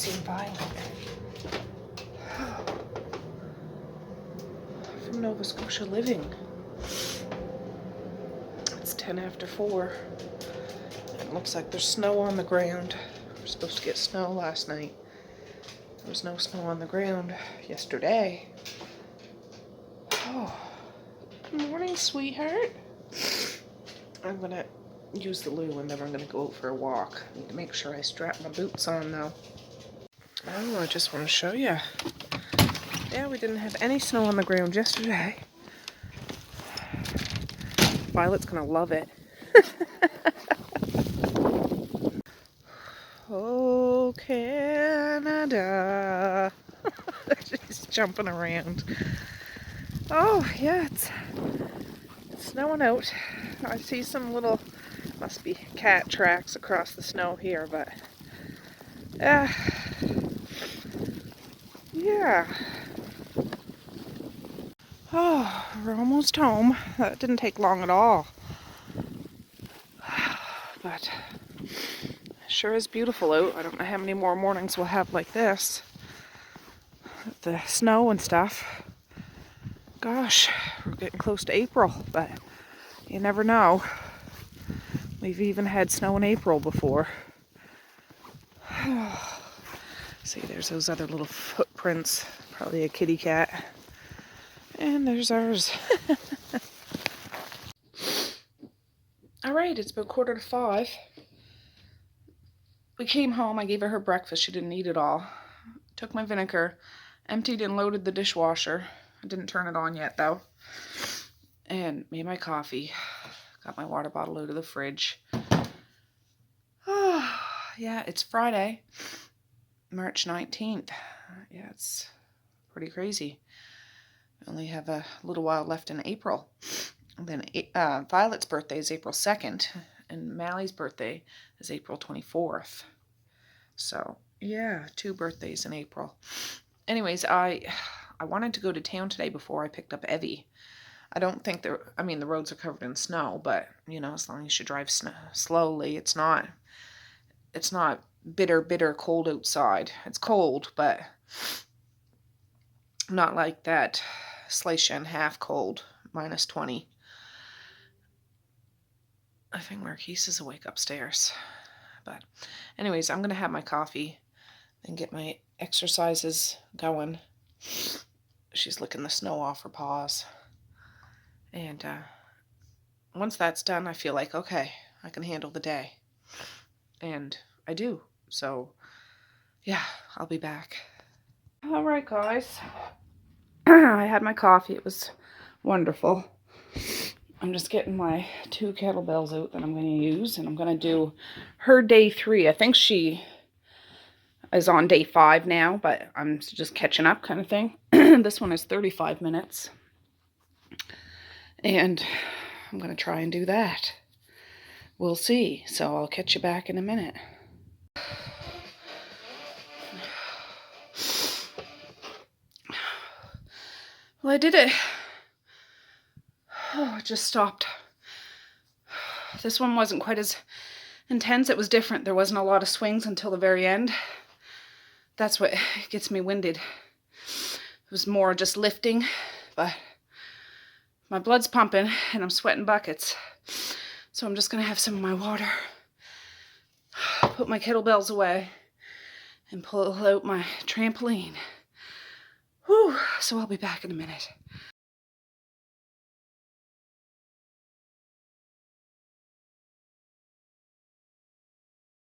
Tracey and Violet from Nova Scotia Living. It's 10 after 4. It looks like there's snow on the ground. We're supposed to get snow last night. There was no snow on the ground yesterday. Oh, good morning, sweetheart. I'm gonna use the loo and then I'm gonna go out for a walk. I need to make sure I strap my boots on though. Oh, I just want to show you. Yeah, we didn't have any snow on the ground yesterday. Violet's gonna love it. Oh, Canada. She's jumping around. Oh, yeah, it's snowing out. I see some little, must be cat tracks across the snow here, but yeah. Oh, we're almost home. That didn't take long at all. But it sure is beautiful out. I don't know how many more mornings we'll have like this. The snow and stuff. Gosh, we're getting close to April, but you never know. We've even had snow in April before. See, there's those other little footprints. Probably a kitty cat. And there's ours. Alright, it's about 4:45. We came home, I gave her breakfast, she didn't eat it all. Took my vinegar, emptied and loaded the dishwasher. I didn't turn it on yet though. And made my coffee. Got my water bottle out of the fridge. Oh, yeah, it's Friday, March 19th. Yeah, it's pretty crazy. We only have a little while left in April. And then Violet's birthday is April 2nd, and Mally's birthday is April 24th. So, yeah, 2 birthdays in April. Anyways, I wanted to go to town today before I picked up Evie. I don't think the roads are covered in snow, but, you know, as long as you drive slowly, it's not bitter cold outside. It's cold, but not like that Scotia and half cold, minus 20. I think Marquise is awake upstairs. But anyways, I'm going to have my coffee and get my exercises going. She's licking the snow off her paws. And once that's done, I feel like, okay, I can handle the day. And I do. So, yeah, I'll be back. All right, guys. I had my coffee. It was wonderful. I'm just getting my 2 kettlebells out that I'm going to use, and I'm going to do her day 3. I think she is on day 5 now, but I'm just catching up kind of thing. This one is 35 minutes, and I'm going to try and do that. We'll see, so I'll catch you back in a minute. Well, I did it. Oh, it just stopped. This one wasn't quite as intense. It was different. There wasn't a lot of swings until the very end. That's what gets me winded. It was more just lifting, but my blood's pumping and I'm sweating buckets. So I'm just going to have some of my water, put my kettlebells away, and pull out my trampoline. Whew, so I'll be back in a minute.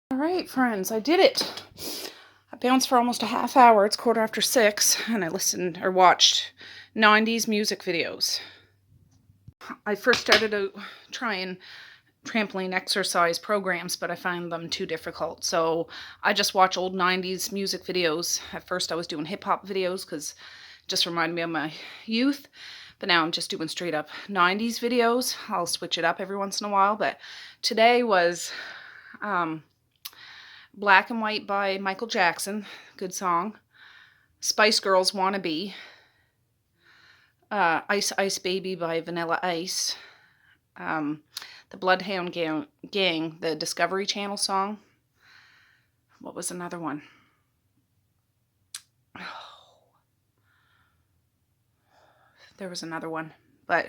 All right, friends, I did it. I bounced for almost a half hour. It's 6:15, and I listened or watched 90s music videos. I first started out trying trampoline exercise programs, but I found them too difficult. So I just watch old 90s music videos. At first I was doing hip-hop videos because it just reminded me of my youth. But now I'm just doing straight up 90s videos. I'll switch it up every once in a while. But today was Black and White by Michael Jackson. Good song. Spice Girls Wannabe. Ice Ice Baby by Vanilla Ice. The Bloodhound Gang, the Discovery Channel song. What was another one? There was another one. But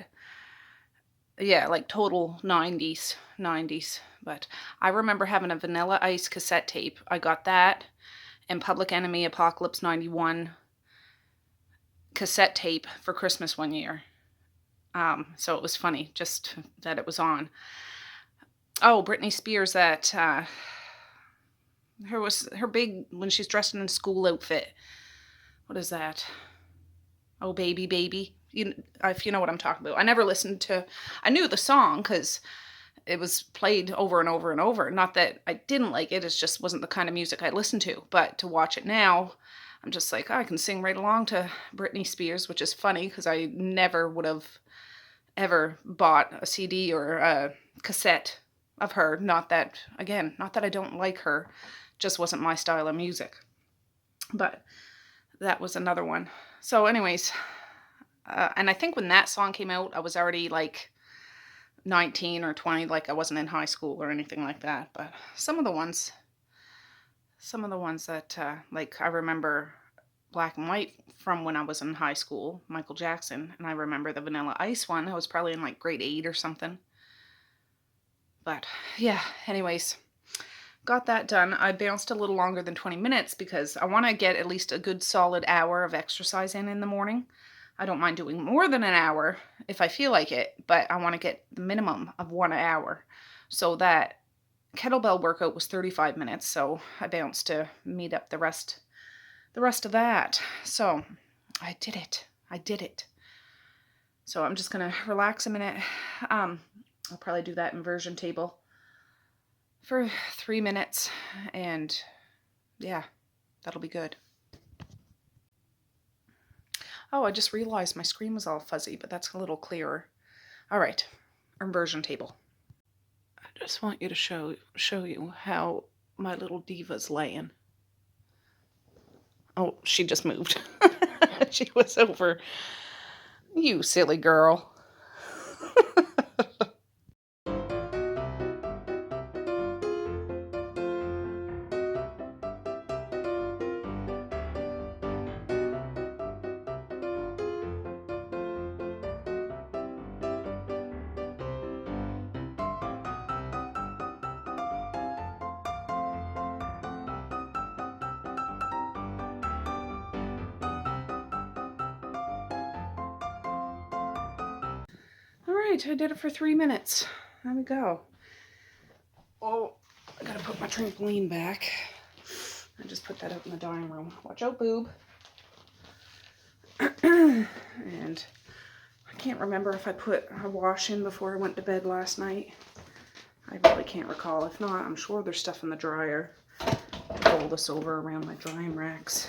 yeah, like total 90s. 90s. But I remember having a Vanilla Ice cassette tape. I got that and Public Enemy Apocalypse 91 cassette tape for Christmas one year. So it was funny just that it was on. Oh, Britney Spears, that her big when she's dressed in a school outfit. What is that? Oh, baby, baby. If you know what I'm talking about. I never listened to. I knew the song because it was played over and over and over. Not that I didn't like it. It just wasn't the kind of music I listened to. But to watch it now, I'm just like, oh, I can sing right along to Britney Spears, which is funny because I never would have ever bought a CD or a cassette of her. Not that I don't like her, just wasn't my style of music. But that was another one. So anyways, and I think when that song came out, I was already like 19 or 20, like I wasn't in high school or anything like that. But some of the ones that like I remember Black and White from when I was in high school, Michael Jackson, and I remember the Vanilla Ice one. I was probably in like grade 8 or something. But yeah, anyways, got that done. I bounced a little longer than 20 minutes because I want to get at least a good solid hour of exercise in the morning. I don't mind doing more than an hour if I feel like it, but I want to get the minimum of 1 hour. So that kettlebell workout was 35 minutes, so I bounced to meet up the rest of that. So I did it. So I'm just gonna relax a minute. I'll probably do that inversion table for 3 minutes, and yeah, that'll be good. Oh, I just realized my screen was all fuzzy, but that's a little clearer. All right, inversion table. I just want you to show you how my little diva's laying. Oh, she just moved. She was over. You silly girl. Alright, I did it for 3 minutes. There we go. Oh, I gotta put my trampoline back. I just put that out in the dining room. Watch out, boob. And I can't remember if I put a wash in before I went to bed last night. I really can't recall. If not, I'm sure there's stuff in the dryer. I'll roll this over around my drying racks.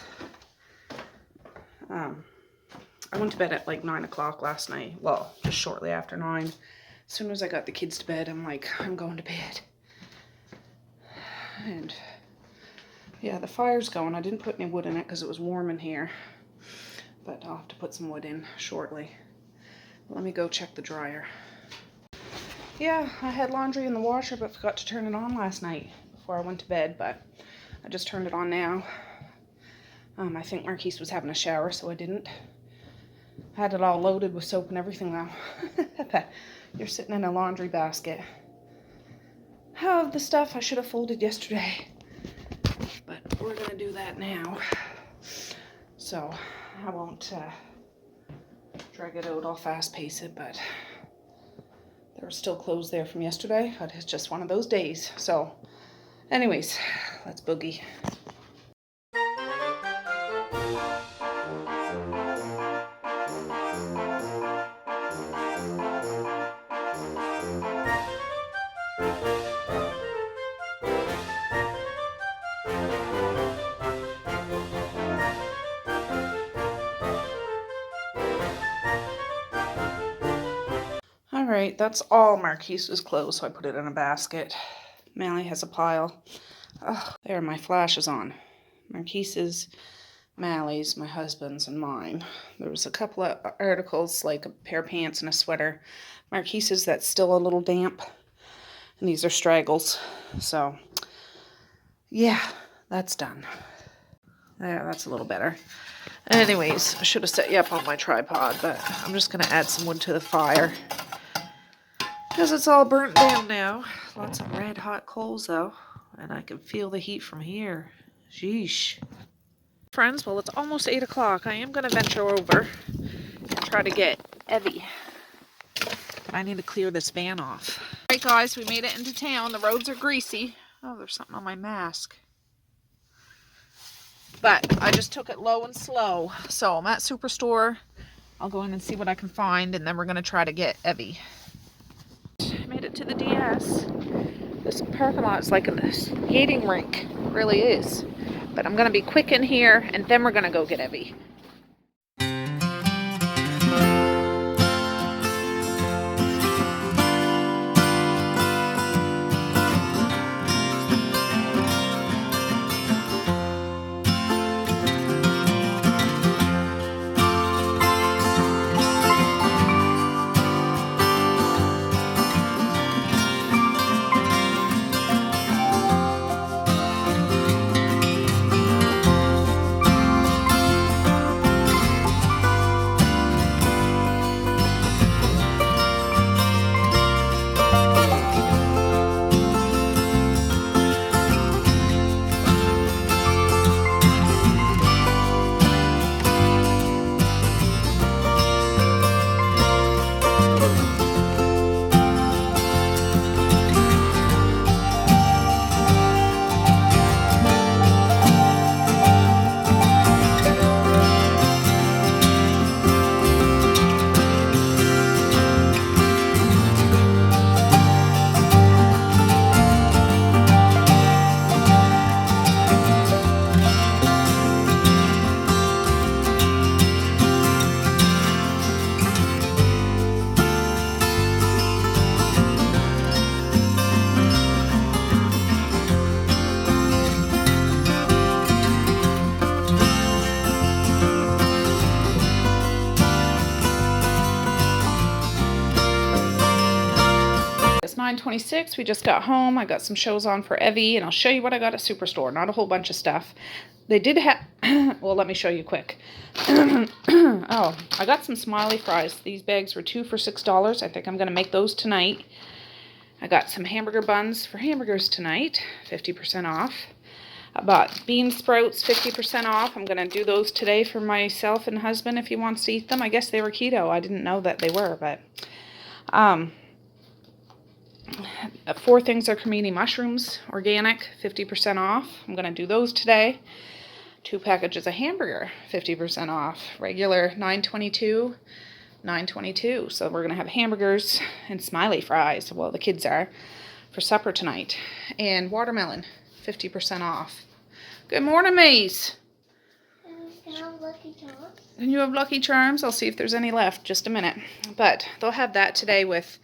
I went to bed at like 9 o'clock last night. Well, just shortly after 9. As soon as I got the kids to bed, I'm like, I'm going to bed. And yeah, the fire's going. I didn't put any wood in it because it was warm in here. But I'll have to put some wood in shortly. Let me go check the dryer. Yeah, I had laundry in the washer but forgot to turn it on last night before I went to bed, but I just turned it on now. I think Marquise was having a shower, so I didn't. I had it all loaded with soap and everything though. You're sitting in a laundry basket. Of the stuff I should have folded yesterday. But we're gonna do that now. So I won't drag it out. I'll fast pace it, but there are still clothes there from yesterday. But it's just one of those days. So anyways, let's boogie. Alright, that's all Marquise's clothes, so I put it in a basket. Mally has a pile. Oh, there are my flashes on. Marquise's, Mally's, my husband's, and mine. There was a couple of articles, like a pair of pants and a sweater. Marquise's, that's still a little damp. And these are straggles. So, yeah, that's done. There, that's a little better. Anyways, I should have set you up on my tripod, but I'm just going to add some wood to the fire. Because it's all burnt down now. Lots of red hot coals though. And I can feel the heat from here. Sheesh. Friends, well it's almost 8 o'clock. I am going to venture over and try to get Evie. I need to clear this van off. Alright guys, we made it into town. The roads are greasy. Oh, there's something on my mask. But I just took it low and slow. So I'm at Superstore. I'll go in and see what I can find, and then we're going to try to get Evie. Made it to the DS. This parking lot is like a skating rink. It really is. But I'm going to be quick in here, and then we're going to go get Evie. It's 9:26. We just got home. I got some shows on for Evie, and I'll show you what I got at Superstore. Not a whole bunch of stuff. They did have... well, let me show you quick. Oh, I got some smiley fries. These bags were 2 for $6. I think I'm going to make those tonight. I got some hamburger buns for hamburgers tonight. 50% off. I bought bean sprouts, 50% off. I'm going to do those today for myself and husband if he wants to eat them. I guess they were keto. I didn't know that they were, but... 4 things are cremini mushrooms, organic, 50% off. I'm going to do those today. 2 packages of hamburger, 50% off. Regular $9.22, $9.22. So we're going to have hamburgers and smiley fries, well the kids are, for supper tonight. And watermelon, 50% off. Good morning, Maze. Can I have Lucky Charms? And you have Lucky Charms? I'll see if there's any left. Just a minute. But they'll have that today with...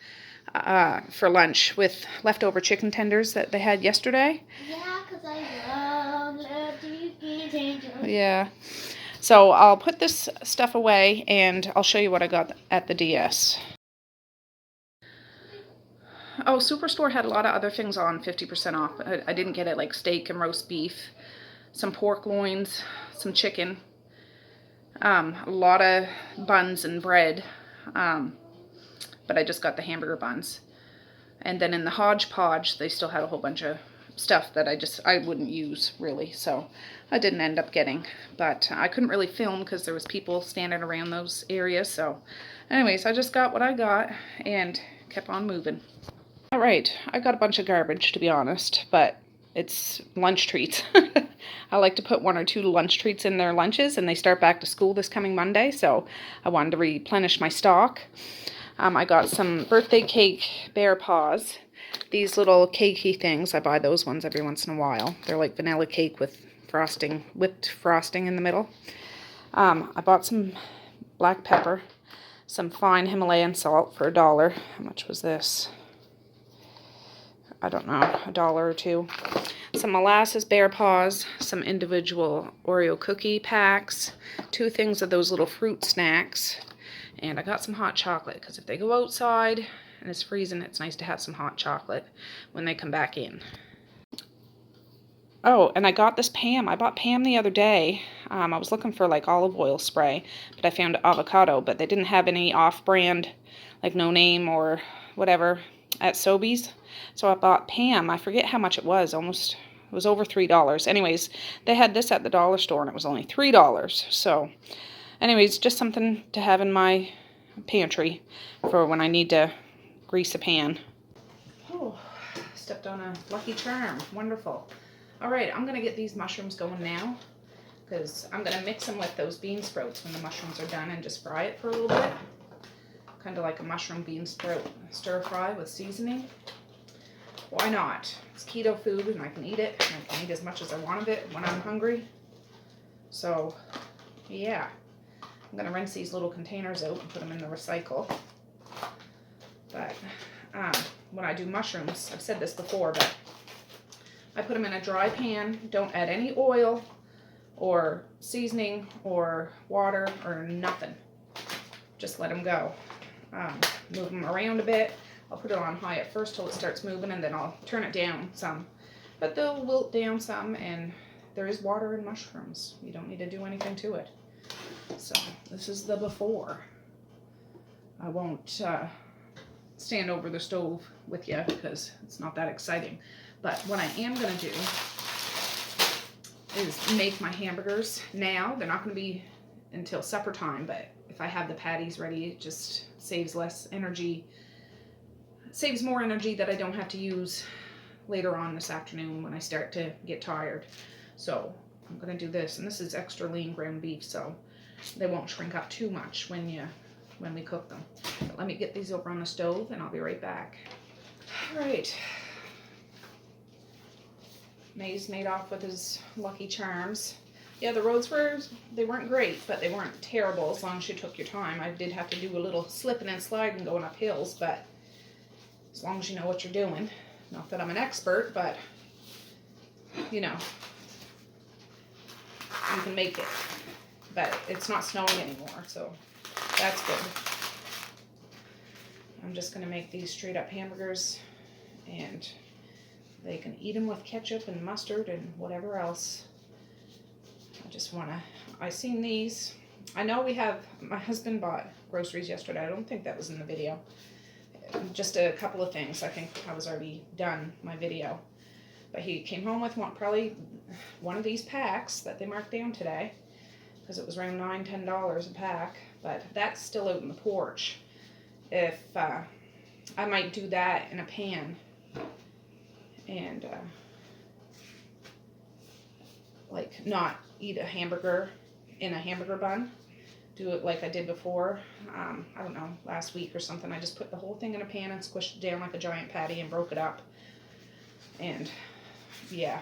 for lunch with leftover chicken tenders that they had yesterday. Yeah, because I love chicken tenders. Yeah. So I'll put this stuff away and I'll show you what I got at the DS. Oh, Superstore had a lot of other things on 50% off. I didn't get it, like steak and roast beef, some pork loins, some chicken, a lot of buns and bread. But I just got the hamburger buns. And then in the hodgepodge, they still had a whole bunch of stuff that I wouldn't use, really. So I didn't end up getting. But I couldn't really film because there was people standing around those areas. So anyways, I just got what I got and kept on moving. All right, I got a bunch of garbage, to be honest. But it's lunch treats. I like to put 1 or 2 lunch treats in their lunches. And they start back to school this coming Monday. So I wanted to replenish my stock. I got some birthday cake bear paws. These little cakey things, I buy those ones every once in a while. They're like vanilla cake with frosting, whipped frosting in the middle. I bought some black pepper, some fine Himalayan salt for $1. How much was this? I don't know, $1 or $2. Some molasses bear paws, some individual Oreo cookie packs, 2 things of those little fruit snacks. And I got some hot chocolate, because if they go outside and it's freezing, it's nice to have some hot chocolate when they come back in. Oh, and I got this Pam. I bought Pam the other day. I was looking for like olive oil spray, but I found avocado, but they didn't have any off-brand, like no name or whatever at Sobeys. So I bought Pam. I forget how much it was. Almost, it was over $3. Anyways, they had this at the dollar store and it was only $3. So anyways, just something to have in my pantry for when I need to grease a pan. Oh, stepped on a Lucky Charm. Wonderful. All right, I'm going to get these mushrooms going now because I'm going to mix them with those bean sprouts when the mushrooms are done and just fry it for a little bit. Kind of like a mushroom bean sprout stir fry with seasoning. Why not? It's keto food and I can eat it. And I can eat as much as I want of it when I'm hungry. So, yeah. I'm going to rinse these little containers out and put them in the recycle. But when I do mushrooms, I've said this before, but I put them in a dry pan. Don't add any oil or seasoning or water or nothing. Just let them go. Move them around a bit. I'll put it on high at first till it starts moving, and then I'll turn it down some. But they'll wilt down some, and there is water in mushrooms. You don't need to do anything to it. So this is the before. I won't stand over the stove with you because it's not that exciting. But what I am going to do is make my hamburgers now. They're not going to be until supper time, but if I have the patties ready, it just saves less energy. Saves more energy that I don't have to use later on this afternoon when I start to get tired. So I'm going to do this, and this is extra lean ground beef, so they won't shrink up too much when we cook them. But let me get these over on the stove, and I'll be right back. All right. May's made off with his Lucky Charms. Yeah, the roads weren't great, but they weren't terrible as long as you took your time. I did have to do a little slipping and sliding going up hills, but as long as you know what you're doing. Not that I'm an expert, but you know, you can make it. But it's not snowing anymore, so that's good. I'm just going to make these straight up hamburgers, and they can eat them with ketchup and mustard and whatever else. I seen these. I know my husband bought groceries yesterday. I don't think that was in the video. Just a couple of things. I think I was already done my video. But he came home with probably one of these packs that they marked down today, because it was around $9, $10 a pack. But that's still out in the porch. If I might do that in a pan and like not eat a hamburger in a hamburger bun. Do it like I did before. I don't know, last week or something. I just put the whole thing in a pan and squished it down like a giant patty and broke it up. And yeah,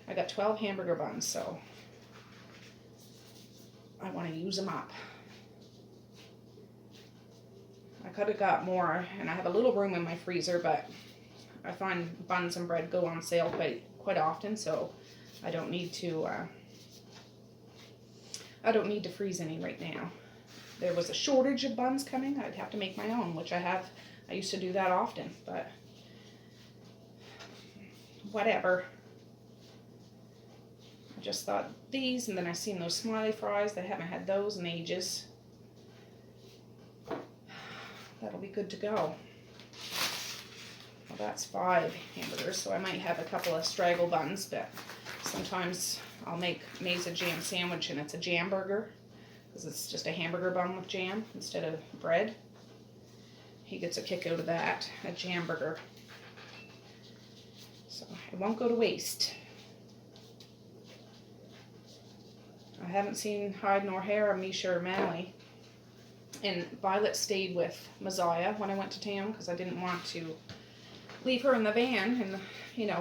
I got 12 hamburger buns, so I want to use them up. I could have got more, and I have a little room in my freezer, but I find buns and bread go on sale quite often, so I don't need to freeze any right now. There was a shortage of buns coming. I'd have to make my own, which I have. I used to do that often, but whatever. I just thought these, and then I seen those smiley fries. They haven't had those in ages. That'll be good to go. Well, that's 5 hamburgers, so I might have a couple of straggle buns, but sometimes I'll make May's a jam sandwich, and it's a jam burger, because it's just a hamburger bun with jam instead of bread. He gets a kick out of that, a jam burger. So it won't go to waste. I haven't seen hide nor hair of Misha or Manly. And Violet stayed with Messiah when I went to town, because I didn't want to leave her in the van, and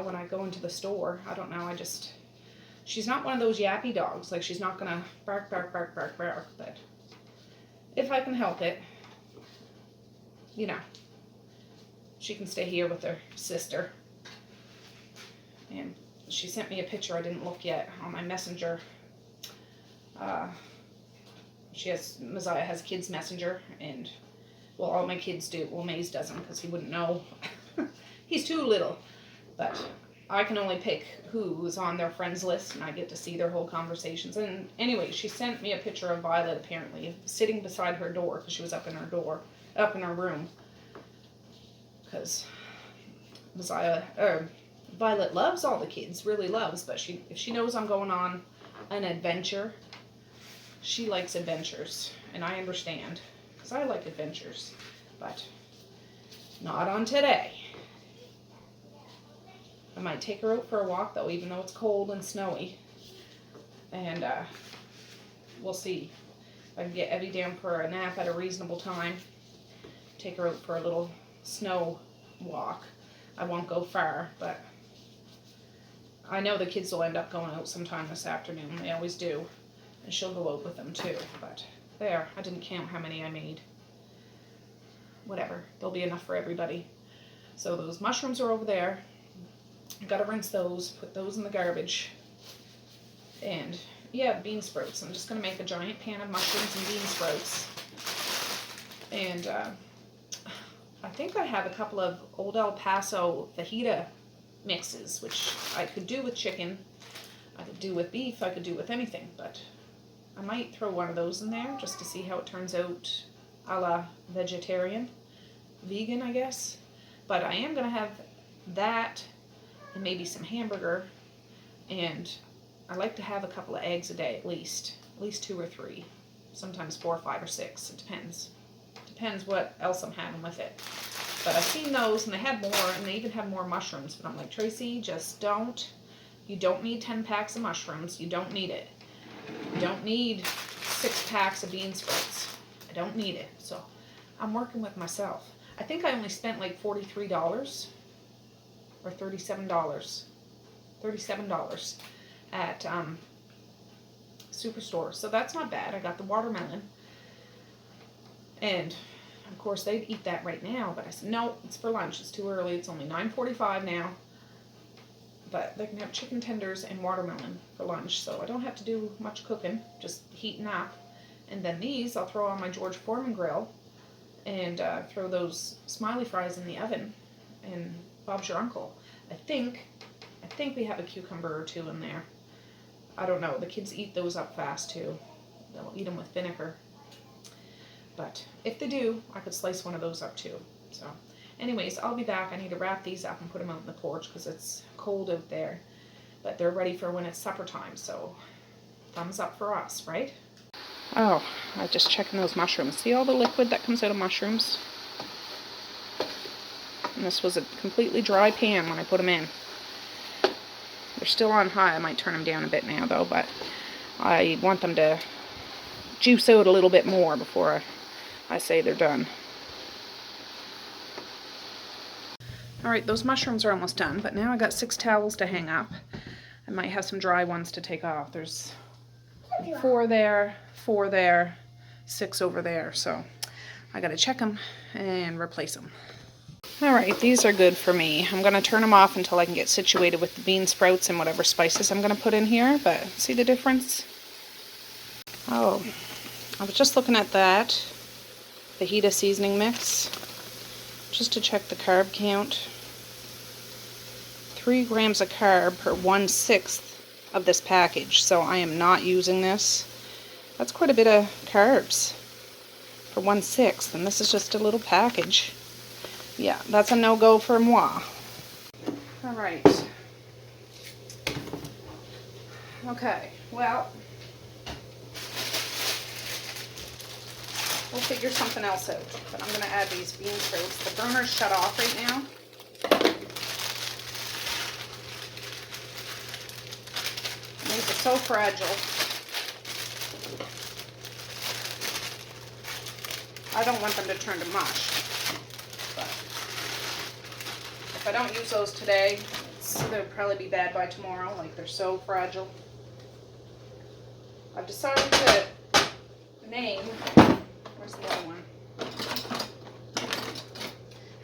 when I go into the store, I don't know, she's not one of those yappy dogs. Like, she's not gonna bark, bark, bark, bark, bark, but if I can help it, she can stay here with her sister. And she sent me a picture. I didn't look yet on my messenger. Messiah has kids messenger, and well, all my kids do. Well, Maze doesn't, because he wouldn't know. He's too little. But I can only pick who's on their friends list, and I get to see their whole conversations. And anyway, she sent me a picture of Violet, apparently sitting beside her door, because she was up in her room, because Violet loves all the kids, really loves, but if she knows I'm going on an adventure, she likes adventures, and I understand, because I like adventures, but not on today. I might take her out for a walk, though, even though it's cold and snowy, and we'll see if I can get Evie down for a nap at a reasonable time, take her out for a little snow walk. I won't go far, but I know the kids will end up going out sometime this afternoon. They always do. And she'll go out with them too. But there, I didn't count how many I made. Whatever. There'll be enough for everybody. So those mushrooms are over there. I've got to rinse those, put those in the garbage. And yeah, bean sprouts. I'm just going to make a giant pan of mushrooms and bean sprouts. And I think I have a couple of Old El Paso fajita mixes, which I could do with chicken, I could do with beef, I could do with anything, but I might throw one of those in there just to see how it turns out a la vegetarian, vegan, I guess. But I am going to have that and maybe some hamburger, and I like to have a couple of eggs a day at least 2 or 3, sometimes 4 or 5 or 6, it depends what else I'm having with it. But I've seen those, and they had more, and they even have more mushrooms. But I'm like, Tracy, just don't. You don't need 10 packs of mushrooms. You don't need it. You don't need 6 packs of bean sprouts. I don't need it. So I'm working with myself. I think I only spent like $43 or $37. $37 at Superstore. So that's not bad. I got the watermelon. And of course, they'd eat that right now, but I said, no, it's for lunch. It's too early. It's only 9:45 now. But they can have chicken tenders and watermelon for lunch, so I don't have to do much cooking, just heating up. And then these, I'll throw on my George Foreman grill and throw those smiley fries in the oven. And Bob's your uncle. I think we have a cucumber or 2 in there. I don't know. The kids eat those up fast, too. They'll eat them with vinegar. But if they do, I could slice one of those up too. So anyways, I'll be back. I need to wrap these up and put them out on the porch because it's cold out there. But they're ready for when it's supper time. So thumbs up for us, right? Oh, I'm just checking those mushrooms. See all the liquid that comes out of mushrooms? And this was a completely dry pan when I put them in. They're still on high. I might turn them down a bit now though, but I want them to juice out a little bit more before I say they're done. Alright, those mushrooms are almost done, but now I got 6 towels to hang up. I might have some dry ones to take off. There's 4 there, 4 there, 6 over there, so I gotta check them and replace them. Alright, these are good for me. I'm gonna turn them off until I can get situated with the bean sprouts and whatever spices I'm gonna put in here, but see the difference? Oh, I was just looking at that fajita seasoning mix just to check the carb count. 3 grams of carb per 1/6 of this package, so I am not using this. That's quite a bit of carbs for 1/6, and this is just a little package. Yeah, that's a no-go for moi. Alright. Okay, well, we'll figure something else out, but I'm going to add these bean sprouts. The burner's shut off right now. These are so fragile. I don't want them to turn to mush, but if I don't use those today, they'll probably be bad by tomorrow. Like, they're so fragile. I've decided to name... Where's the other one?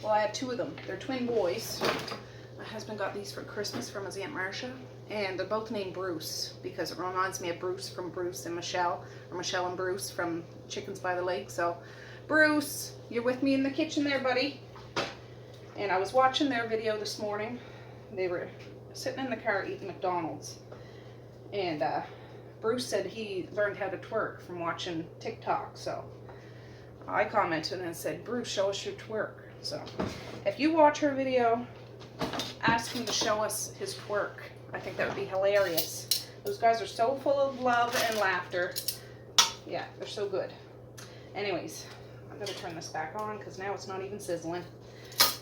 Well, I have 2 of them. They're twin boys. My husband got these for Christmas from his Aunt Marcia. And they're both named Bruce because it reminds me of Bruce from Bruce and Michelle. Or Michelle and Bruce from Chickens by the Lake. So, Bruce, you're with me in the kitchen there, buddy. And I was watching their video this morning. They were sitting in the car eating McDonald's, and Bruce said he learned how to twerk from watching TikTok. So I commented and said, Bruce, show us your twerk. So if you watch her video, ask him to show us his twerk. I think that would be hilarious. Those guys are so full of love and laughter. Yeah, they're so good. Anyways, I'm gonna turn this back on because now it's not even sizzling.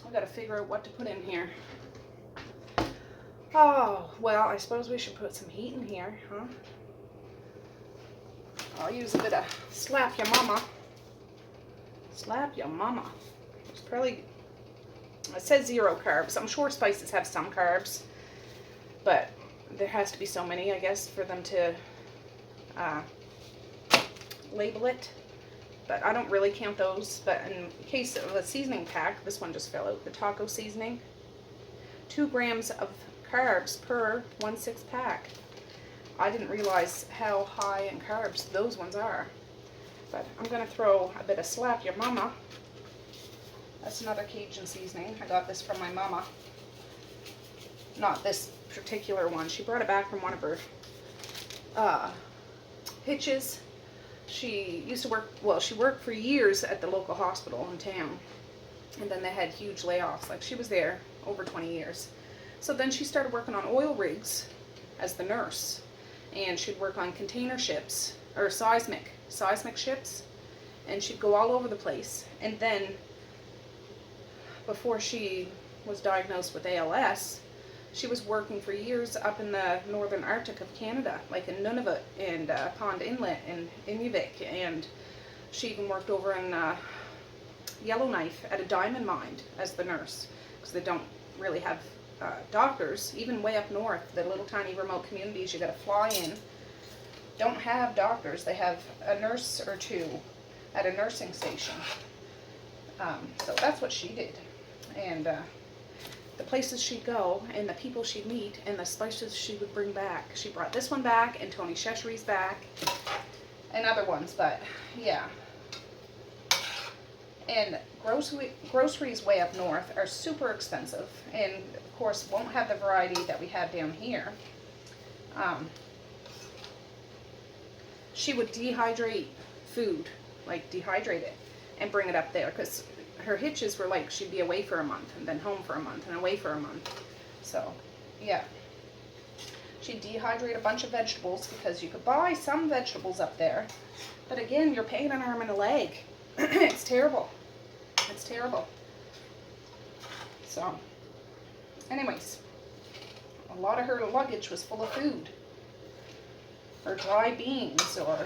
I've got to figure out what to put in here. Oh, well, I suppose we should put some heat in here, huh? I'll use a bit of slap your mama. Slap your mama. It's probably, it says 0 carbs. I'm sure spices have some carbs, but there has to be so many, I guess, for them to label it. But I don't really count those. But in case of a seasoning pack, this one just fell out, the taco seasoning. 2 grams of carbs per 1/6 pack. I didn't realize how high in carbs those ones are. But I'm going to throw a bit of slap your mama. That's another Cajun seasoning. I got this from my mama. Not this particular one. She brought it back from one of her hitches. She used to work, well, she worked for years at the local hospital in town. And then they had huge layoffs. Like, she was there over 20 years. So then she started working on oil rigs as the nurse. And she'd work on container ships, or seismic ships. And she'd go all over the place. And then, before she was diagnosed with ALS, she was working for years up in the northern Arctic of Canada, like in Nunavut and Pond Inlet and Inuvik. And she even worked over in Yellowknife at a diamond mine as the nurse, because they don't really have doctors, even way up north, the little tiny remote communities you got to fly in, don't have doctors. They have a nurse or two at a nursing station. So that's what she did. And the places she'd go and the people she'd meet and the spices she would bring back. She brought this one back and Tony Cheshry's back and other ones, but yeah. And groceries way up north are super expensive, and of course won't have the variety that we have down here. She would dehydrate food, like dehydrate it, and bring it up there, because her hitches were like she'd be away for a month and then home for a month and away for a month. So yeah, she'd dehydrate a bunch of vegetables, because you could buy some vegetables up there, but again, you're paying an arm and a leg. It's terrible. It's terrible. So, anyways, a lot of her luggage was full of food, or dry beans, or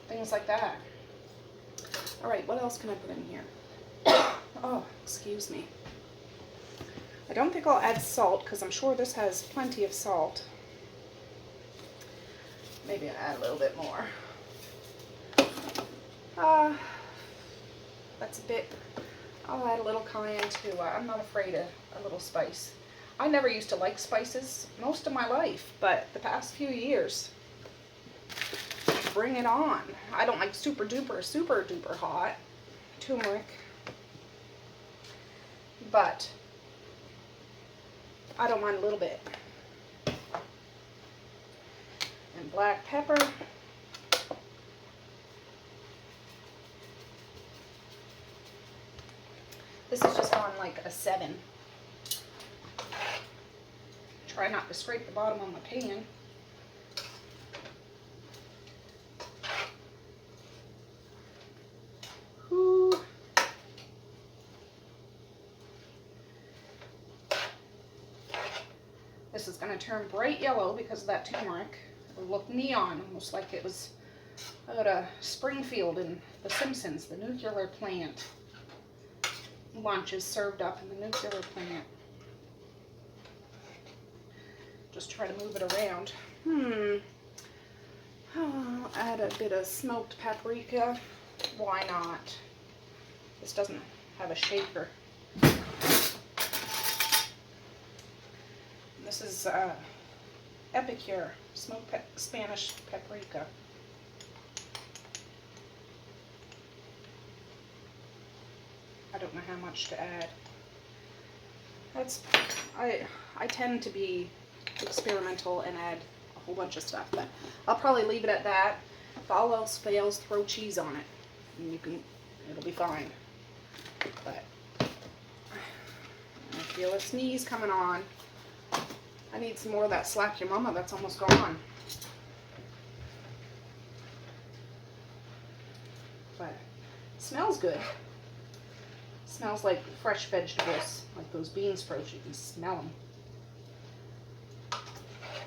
things like that. All right, what else can I put in here? Oh, excuse me. I don't think I'll add salt, because I'm sure this has plenty of salt. Maybe I'll add a little bit more. That's a bit. I'll add a little cayenne too. I'm not afraid of a little spice. I never used to like spices most of my life, but the past few years, bring it on. I don't like super duper hot turmeric, but I don't mind a little bit. And black pepper. This is just on like a 7. Try not to scrape the bottom on the pan. Whew. This is going to turn bright yellow because of that turmeric. It'll look neon, almost like it was out of Springfield in The Simpsons, the nuclear plant. Lunch is served up in the nuclear plant. Just try to move it around. I'll add a bit of smoked paprika. Why not? This doesn't have a shaker. This is Epicure smoked Spanish paprika. I don't know how much to add. I tend to be experimental and add a whole bunch of stuff, but I'll probably leave it at that. If all else fails, throw cheese on it, and it'll be fine. But I feel a sneeze coming on. I need some more of that slap your mama that's almost gone. But it smells good. It smells like fresh vegetables, like those bean sprouts. You can smell them.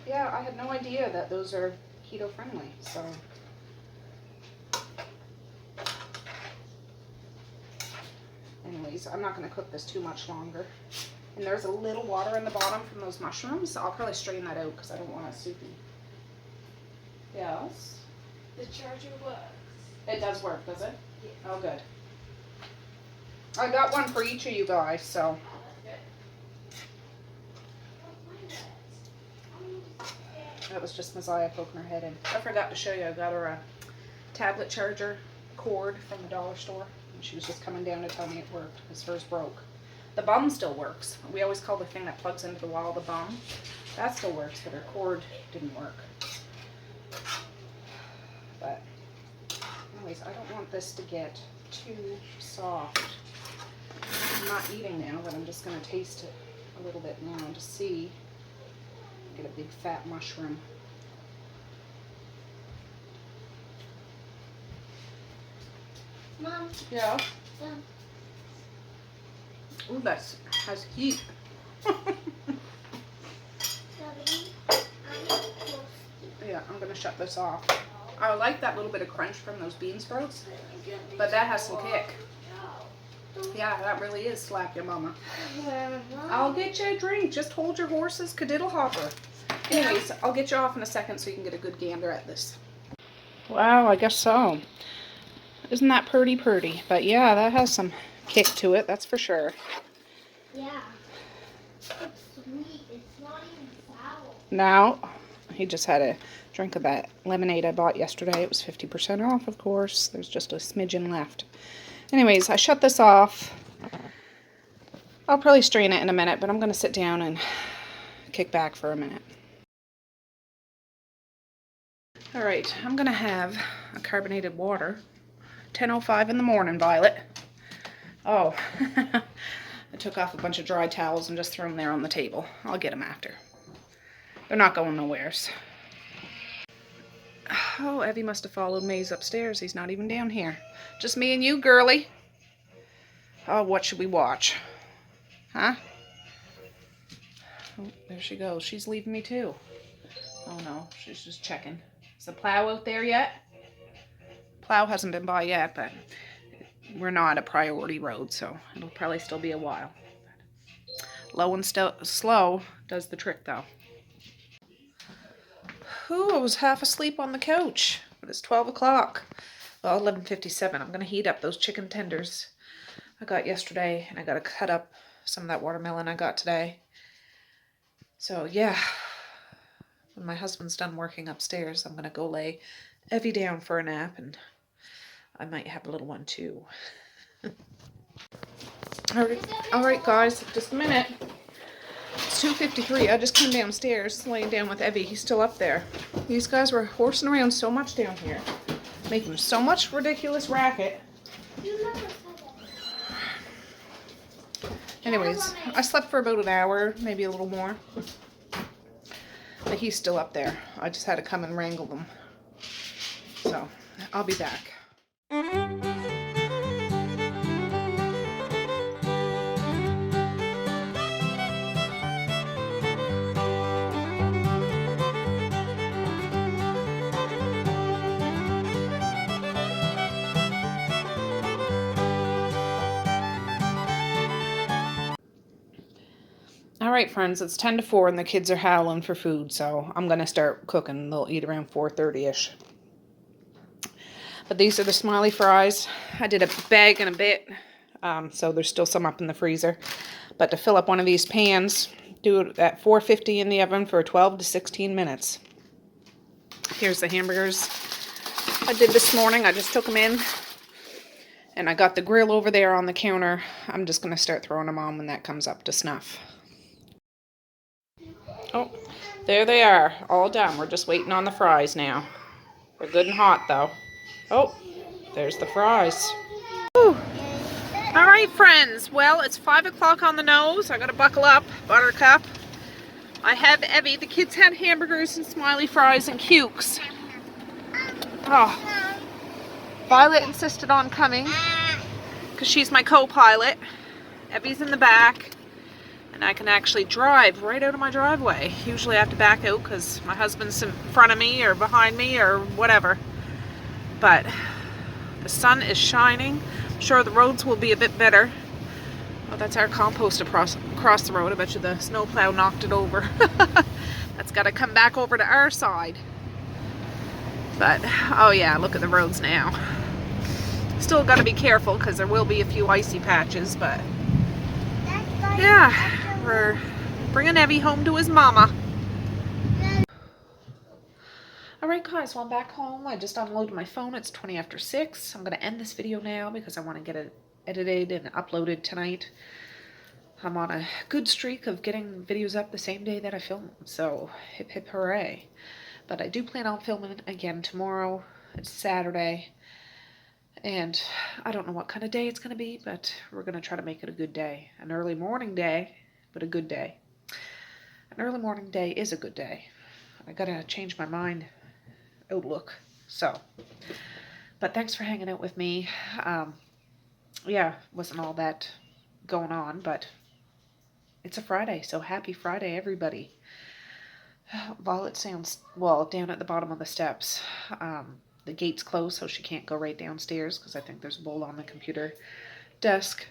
Yeah, I had no idea that those are keto friendly, so. Anyways, I'm not going to cook this too much longer. And there's a little water in the bottom from those mushrooms. So I'll probably strain that out because I don't want it soupy. Yes? The charger works. It does work, does it? Yeah. Oh, good. I got one for each of you guys, so. That was just Messiah poking her head in. I forgot to show you, I got her a tablet charger cord from the dollar store. And she was just coming down to tell me it worked because hers broke. The bum still works. We always call the thing that plugs into the wall the bum. That still works, but her cord didn't work. But anyways, I don't want this to get too soft. I'm not eating now, but I'm just going to taste it a little bit now to see. Get a big fat mushroom. Mom. Yeah. Yeah. Ooh, that has heat. Yeah, I'm gonna shut this off. I like that little bit of crunch from those bean sprouts, but that has some kick. Yeah, that really is slap your mama. I'll get you a drink. Just hold your horses, cadiddle hopper. Anyways, I'll get you off in a second so you can get a good gander at this. Wow, I guess so. Isn't that pretty? But yeah, that has some kick to it, that's for sure. Yeah. It's sweet. It's not even sour. Now, he just had a drink of that lemonade I bought yesterday. It was 50% off, of course. There's just a smidgen left. Anyways, I shut this off. I'll probably strain it in a minute, but I'm going to sit down and kick back for a minute. Alright, I'm going to have a carbonated water. 10:05 in the morning, Violet. Oh, I took off a bunch of dry towels and just threw them there on the table. I'll get them after. They're not going nowheres. Oh, Evie must have followed Maze upstairs. He's not even down here. Just me and you, girly. Oh, what should we watch? Huh? Oh, there she goes. She's leaving me too. Oh no, she's just checking. Is the plow out there yet? Plow hasn't been by yet, but we're not a priority road, so it'll probably still be a while. Low and slow does the trick, though. Ooh, I was half asleep on the couch, but it's 12 o'clock. Well, 11:57. I'm going to heat up those chicken tenders I got yesterday, and I got to cut up some of that watermelon I got today. So, yeah, when my husband's done working upstairs, I'm going to go lay Evie down for a nap, and I might have a little one too. Alright guys, just a minute. It's 2:53. I just came downstairs, laying down with Evie. He's still up there. These guys were horsing around so much down here, making so much ridiculous racket. Anyways, I slept for about an hour, maybe a little more. But he's still up there. I just had to come and wrangle them. So, I'll be back. Alright friends, it's 10 to 4 and the kids are howling for food, so I'm going to start cooking. They'll eat around 4:30ish. But these are the smiley fries. I did a bag and a bit, so there's still some up in the freezer. But to fill up one of these pans, do it at 450 in the oven for 12 to 16 minutes. Here's the hamburgers I did this morning. I just took them in. And I got the grill over there on the counter. I'm just going to start throwing them on when that comes up to snuff. Oh, there they are, all done. We're just waiting on the fries now. They're good and hot though. Oh, there's the fries. Whew. All right, friends. Well, it's 5 o'clock on the nose. I gotta buckle up, Buttercup. I have Evie. The kids had hamburgers and smiley fries and cukes. Oh, Violet insisted on coming because she's my co-pilot. Evie's in the back, and I can actually drive right out of my driveway. Usually I have to back out because my husband's in front of me or behind me or whatever. But the sun is shining. I'm sure the roads will be a bit better. Oh, that's our compost across the road. I bet you the snowplow knocked it over. That's got to come back over to our side. But, oh yeah, look at the roads now. Still got to be careful because there will be a few icy patches, but yeah, we're bringing Evie home to his mama. Alright guys, well I'm back home. I just unloaded my phone. It's 20 after 6. I'm going to end this video now because I want to get it edited and uploaded tonight. I'm on a good streak of getting videos up the same day that I film them, so hip hip hooray. But I do plan on filming again tomorrow. It's Saturday. And I don't know what kind of day it's going to be, but we're going to try to make it a good day. An early morning day, but a good day. An early morning day is a good day. I got to change my mind outlook. So, but thanks for hanging out with me. Yeah, wasn't all that going on, but it's a Friday, so happy Friday, everybody. Violet sounds, well, down at the bottom of the steps. The gate's closed, so she can't go right downstairs because I think there's a bowl on the computer desk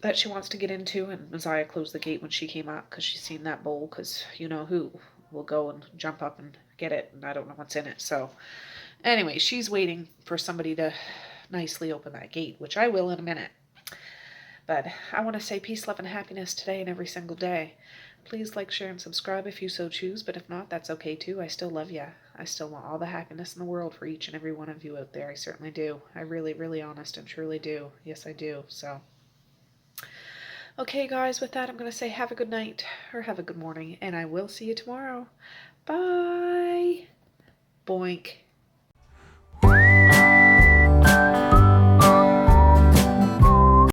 that she wants to get into, and Messiah closed the gate when she came up because she's seen that bowl, because you know who will go and jump up and get it, and I don't know what's in it. So anyway, she's waiting for somebody to nicely open that gate, which I will in a minute. But I want to say peace, love, and happiness today and every single day. Please like, share, and subscribe if you so choose, but if not, that's okay too. I still love you. I still want all the happiness in the world for each and every one of you out there. I certainly do. I really, really honest and truly do. Yes, I do. So, okay, guys, with that, I'm going to say have a good night or have a good morning, and I will see you tomorrow. Bye. Boink.